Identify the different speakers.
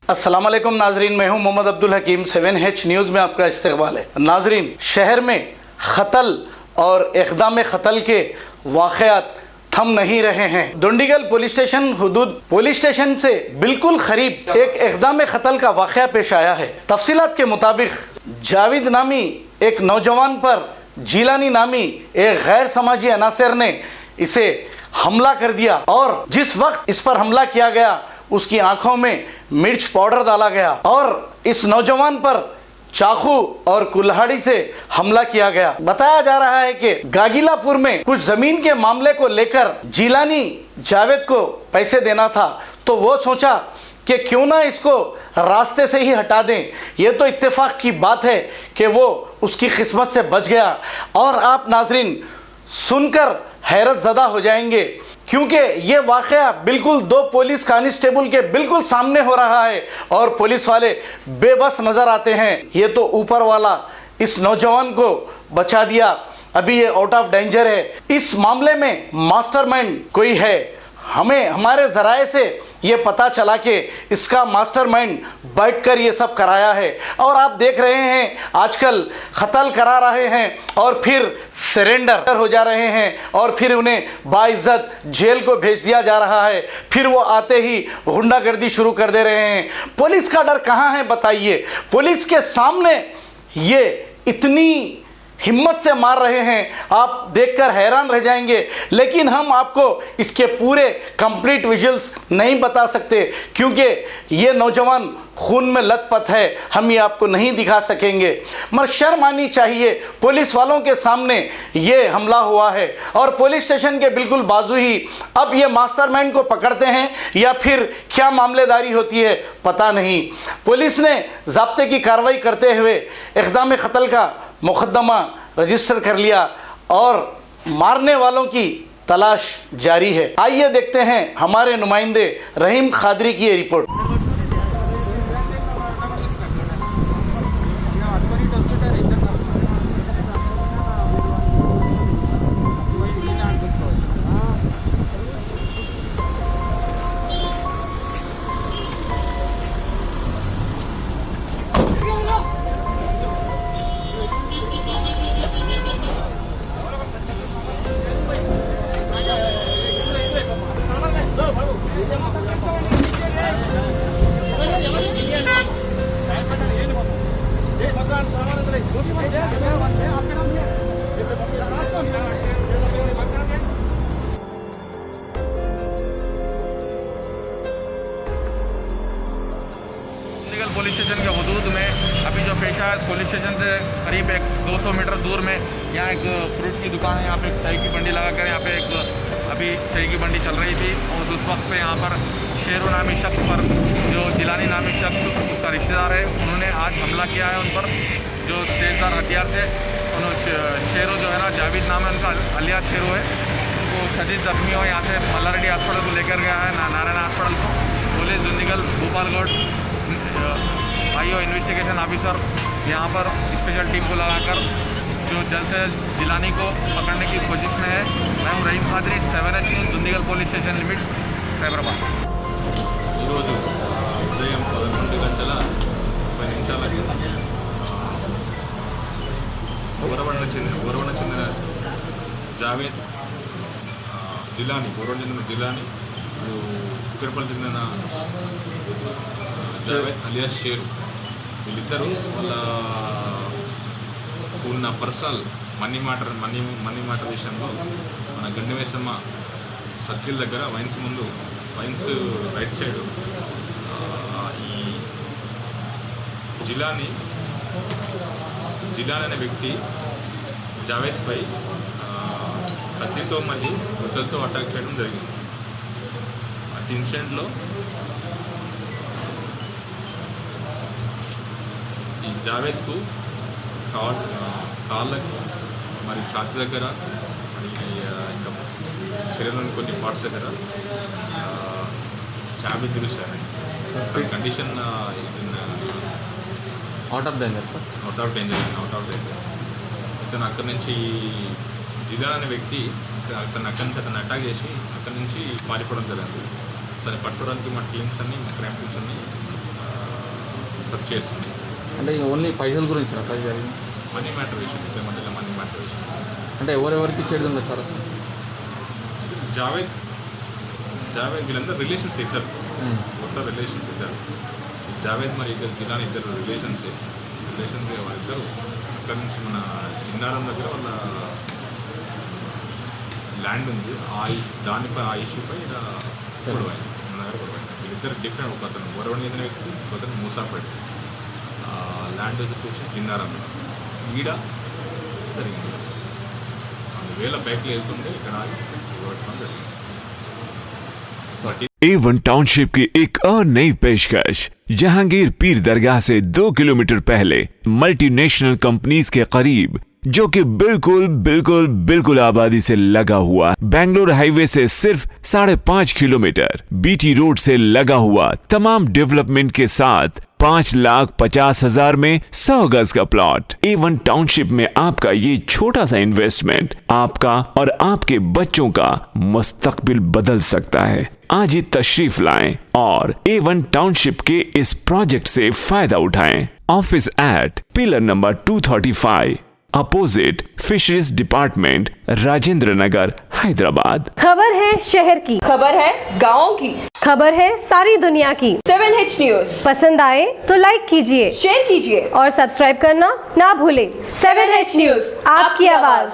Speaker 1: अस्सलाम वालेकुम नाजरीन, मैं हूं मोहम्मद अब्दुल हकीम। 7H न्यूज़ में आपका इस्तकबाल है। नाजरीन, शहर में ख़त्ल और इक़दाम क़त्ल के वाक़यात थम नहीं रहे हैं। Dundigal police station हुदूद police station से बिल्कुल करीब एक इक़दाम क़त्ल का वाक़या पेश आया है। तफसीलात के मुताबिक जावेद नामी एक नौजवान पर जिलानी नामी एक गैर समाजी अनासर ने इसे हमला कर दिया और जिस वक्त इस पर हमला किया गया उसकी आंखों में मिर्च पाउडर डाला गया और इस नौजवान पर चाकू और कुल्हाड़ी से हमला किया गया। बताया जा रहा है कि गागीलापुर में कुछ जमीन के मामले को लेकर जिलानी जावेद को पैसे देना था, तो वो सोचा कि क्यों ना इसको रास्ते से ही हटा दें। ये तो इत्तेफाक की बात है कि वो उसकी किस्मत से बच गया। और आप नाजरीन सुनकर हैरत ज़दा हो जाएंगे क्योंकि ये वाक़या बिल्कुल दो पुलिस कांस्टेबल के बिल्कुल सामने हो रहा है और पुलिस वाले बेबस नज़र आते हैं। ये तो ऊपर वाला इस नौजवान को बचा दिया, अभी ये आउट ऑफ डेंजर है। इस मामले में मास्टरमाइंड कोई है। हमें हमारे ज़राए से ये पता चला कि इसका मास्टरमाइंड बैठकर ये सब कराया है। और आप देख रहे हैं आजकल क़त्ल करा रहे हैं और फिर सरेंडर हो जा रहे हैं और फिर उन्हें बाइज्जत जेल को भेज दिया जा रहा है। फिर वो आते ही गुंडागर्दी शुरू कर दे रहे हैं। पुलिस का डर कहाँ है बताइए? पुलिस के सामने ये इतनी हिम्मत से मार रहे हैं, आप देखकर हैरान रह जाएंगे। लेकिन हम आपको इसके पूरे कंप्लीट विजुअल्स नहीं बता सकते क्योंकि ये नौजवान खून में लथपथ है, हम ये आपको नहीं दिखा सकेंगे। मगर शर्म आनी चाहिए, पुलिस वालों के सामने ये हमला हुआ है और पुलिस स्टेशन के बिल्कुल बाजू ही। अब ये मास्टरमाइंड को पकड़ते हैं या फिर क्या मामलेदारी होती है पता नहीं। पुलिस ने ज़ाब्ते की कार्रवाई करते हुए इक़दाम क़त्ल का मुकदमा रजिस्टर कर लिया और मारने वालों की तलाश जारी है। आइए देखते हैं हमारे नुमाइंदे रहीम खादरी की ये रिपोर्ट।
Speaker 2: पुलिस स्टेशन के हदूद में अभी जो पेशा है, पुलिस स्टेशन से करीब 200 मीटर दूर में यहाँ एक फ्रूट की दुकान है। यहाँ पे चाय की बंडी लगाकर यहाँ पे एक अभी चाय की बंडी चल रही थी और उस वक्त पे यहाँ पर शेरू नामी शख्स पर, जो जिलानी नामी शख्स उसका रिश्तेदार है, उन्होंने आज हमला किया है उन पर जो तेज़दार हथियार से। उन्होंने शेरू जो है ना, जावेद नाम है उनका, अलियास शेरू है, उनको शदीद जख्मी हो यहाँ से मल्लारेड्डी हॉस्पिटल को लेकर गया है, नारायण हॉस्पिटल को। Police Dundigal Bhopalgarh IO investigation officer यहाँ पर स्पेशल टीम को लगाकर जो जल्द से जिलानी को पकड़ने की कोशिश में है। मैं हूँ Rahim Khadri, 7H news, Dundigal police station limit, Cyberabad.
Speaker 3: ఈరోజు ఉదయం 11:30 గొరవణ చెందిన జావేద్ జిలానీ, గొరవణ చెందిన జిలానీ, కుక్కరపల్లి చెందిన జావేద్ అలియాస్ షేరు, వీళ్ళిద్దరూ వాళ్ళ ఉన్న పర్సనల్ మనీ మ్యాటర్ విషయంలో మన గండివేసమ్మ సర్కిల్ దగ్గర వైన్స్ ముందు, వైన్స్ రైట్ సైడ్ ఈ జిలానీ అనే వ్యక్తి జావేద్ పై కత్తితో మరియు గుడ్డలతో అటాక్ చేయడం జరిగింది. అటు ఇన్సిడెంట్లో ఈ జావేద్కు కాళ్ళకు మరియు ఛాతీ దగ్గర మరి ఇంకా శరీరంలోని కొన్ని పార్ట్స్ దగ్గర స్టాబ్ ఇంజరీస్ అయినాయి. Condition is in
Speaker 4: out of danger sir,
Speaker 3: out of danger. ఇతను అక్కడి నుంచి జిలాన్ అనే వ్యక్తి అతను అక్కడి నుంచి అతను అటాక్ చేసి అక్కడి నుంచి పారిపోవడం జరిగింది. అతన్ని పట్టుకోవడానికి మా టీమ్స్ అన్ని, మా క్రైమ్ టీమ్స్ అన్ని సెర్చ్ చేస్తుంది.
Speaker 4: అంటే ఓన్లీ పైసల గురించేనా సార్ జరిగింది?
Speaker 3: మనీ మ్యాటర్ విషయం, ఇద్దరి మధ్యలో మనీ మ్యాటర్ విషయం.
Speaker 4: అంటే ఎవరెవరికి ఇచ్చేది ఉంది సార్ అసలు?
Speaker 3: జావేద్ వీళ్ళందరూ రిలేషన్స్ ఇద్దరు, కొత్త రిలేషన్స్ ఇద్దరు. జావేద్ మరి జిలాని ఇద్దరు రిలేషన్స్ వాళ్ళిద్దరు అక్కడి నుంచి మన చిన్నారం దగ్గర వాళ్ళ ల్యాండ్ ఉంది, దానిపై ఆ ఇష్యూపై గొడవైంది, మన దగ్గర గొడవైంది. వీళ్ళిద్దరు డిఫరెంట్, ఒక అతను గొడవని చెందిన వ్యక్తి, ఒక అతను మూసాపేట. ల్యాండ్ వచ్చేసి చిన్నారంలో ఈడ జరిగింది. 1,000 బైక్లు వెళ్తుంటే ఇక్కడ గొడవడం జరిగింది.
Speaker 5: A1 टाउनशिप की एक और नई पेशकश। जहांगीर पीर दरगाह से 2 किलोमीटर पहले मल्टीनेशनल कंपनीज के करीब, जो कि बिल्कुल आबादी से लगा हुआ, बेंगलुरु हाईवे से सिर्फ 5.5 किलोमीटर, बीटी रोड से लगा हुआ, तमाम डेवलपमेंट के साथ 5,50,000 में 100 गज का प्लॉट। A1 टाउनशिप में आपका ये छोटा सा इन्वेस्टमेंट आपका और आपके बच्चों का मुस्तकबिल बदल सकता है। आज ही तशरीफ लाएं और A1 टाउनशिप के इस प्रोजेक्ट से फायदा उठाएं। Office at pillar number 235 opposite fisheries department, Rajendra Nagar, Hyderabad.
Speaker 6: खबर है शहर की,
Speaker 7: खबर है गाँव की,
Speaker 6: खबर है सारी दुनिया की।
Speaker 7: 7H न्यूज
Speaker 6: पसंद आए तो लाइक कीजिए,
Speaker 7: शेयर कीजिए
Speaker 6: और सब्सक्राइब करना ना भूलें।
Speaker 7: 7H न्यूज,
Speaker 6: आपकी आवाज।